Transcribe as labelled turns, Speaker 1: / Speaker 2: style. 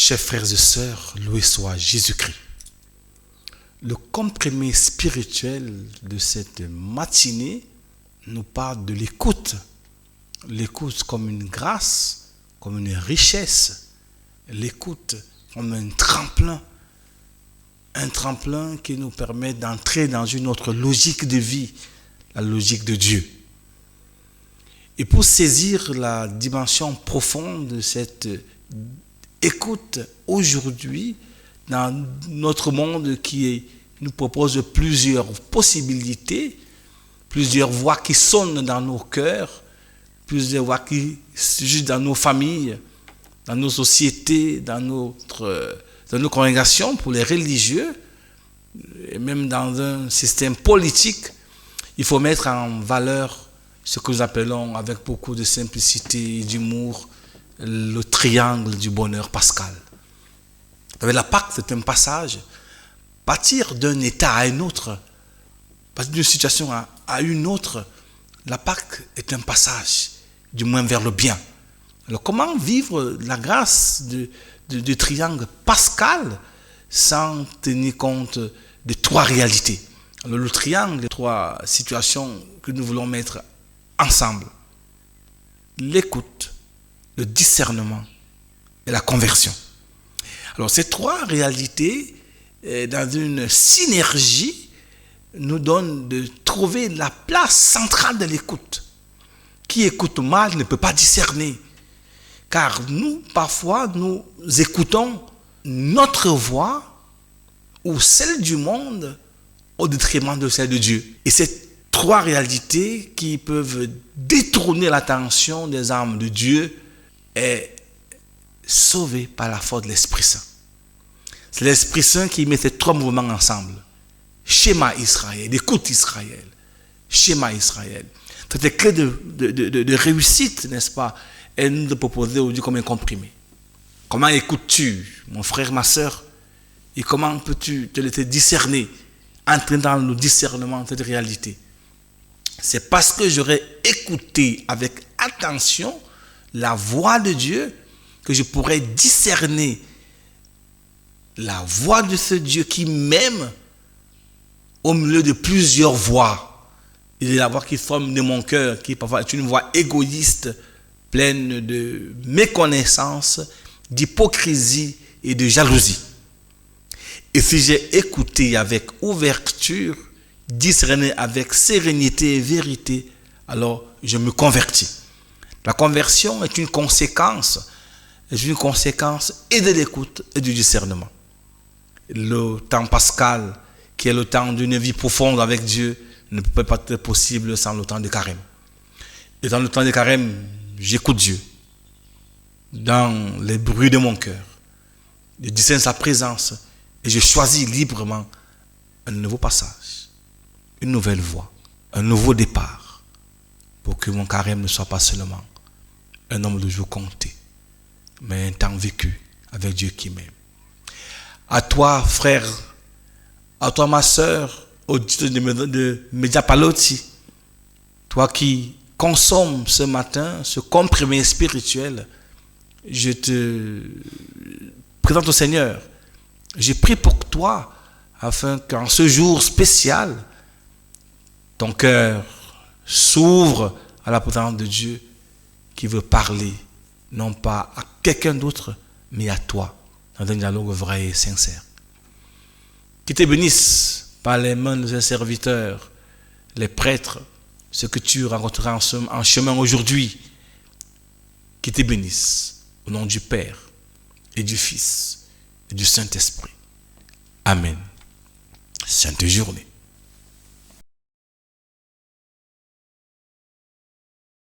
Speaker 1: Chers frères et sœurs, loué soit Jésus-Christ. Le comprimé spirituel de cette matinée nous parle de l'écoute. L'écoute comme une grâce, comme une richesse. L'écoute comme un tremplin. Un tremplin qui nous permet d'entrer dans une autre logique de vie, la logique de Dieu. Et pour saisir la dimension profonde de cette écoute aujourd'hui, dans notre monde qui nous propose plusieurs possibilités, plusieurs voix qui sonnent dans nos cœurs, plusieurs voix qui surgissent dans nos familles, dans nos sociétés, dans nos congrégations, pour les religieux, et même dans un système politique, il faut mettre en valeur ce que nous appelons, avec beaucoup de simplicité et d'humour, le triangle du bonheur pascal. Avec la Pâque, c'est un passage. Partir d'un état à un autre, partir d'une situation à une autre, la Pâque est un passage, du moins vers le bien. Alors comment vivre la grâce du triangle pascal sans tenir compte de trois réalités? Alors le triangle, les trois situations que nous voulons mettre ensemble: l'écoute, le discernement et la conversion. Alors ces trois réalités, dans une synergie, nous donnent de trouver la place centrale de l'écoute. Qui écoute mal ne peut pas discerner. Car nous, parfois, nous écoutons notre voix ou celle du monde au détriment de celle de Dieu. Et ces trois réalités qui peuvent détourner l'attention des âmes de Dieu est sauvé par la force de l'Esprit Saint. C'est l'Esprit Saint qui met ces trois mouvements ensemble. Schéma Israël, écoute Israël, schéma Israël. C'est une clé de réussite, n'est-ce pas? Et nous de proposer aujourd'hui comme un comprimé. Comment écoutes-tu, mon frère, ma soeur? Et comment peux-tu te laisser discerner, entrer dans le discernement de cette réalité? C'est parce que j'aurais écouté avec attention la voix de Dieu que je pourrais discerner la voix de ce Dieu qui m'aime au milieu de plusieurs voix. Il est la voix qui forme de mon cœur, qui parfois est une voix égoïste, pleine de méconnaissance, d'hypocrisie et de jalousie. Et si j'ai écouté avec ouverture, discerné avec sérénité et vérité, alors je me convertis. La conversion est une conséquence et de l'écoute et du discernement. Le temps pascal, qui est le temps d'une vie profonde avec Dieu, ne peut pas être possible sans le temps de carême. Et dans le temps de carême, j'écoute Dieu dans les bruits de mon cœur. Je discerne sa présence et je choisis librement un nouveau passage, une nouvelle voie, un nouveau départ, pour que mon carême ne soit pas seulement un nombre de jours comptés, mais un temps vécu avec Dieu qui m'aime. À toi, frère, à toi, ma soeur, auditeur de Mediapalotti, toi qui consommes ce matin ce comprimé spirituel, je te présente au Seigneur. J'ai prié pour toi, afin qu'en ce jour spécial, ton cœur s'ouvre à la présence de Dieu qui veut parler, non pas à quelqu'un d'autre, mais à toi, dans un dialogue vrai et sincère. Qui te bénisse par les mains de ses serviteurs, les prêtres, ce que tu rencontreras en chemin aujourd'hui, qui te bénisse au nom du Père et du Fils et du Saint-Esprit. Amen. Sainte journée.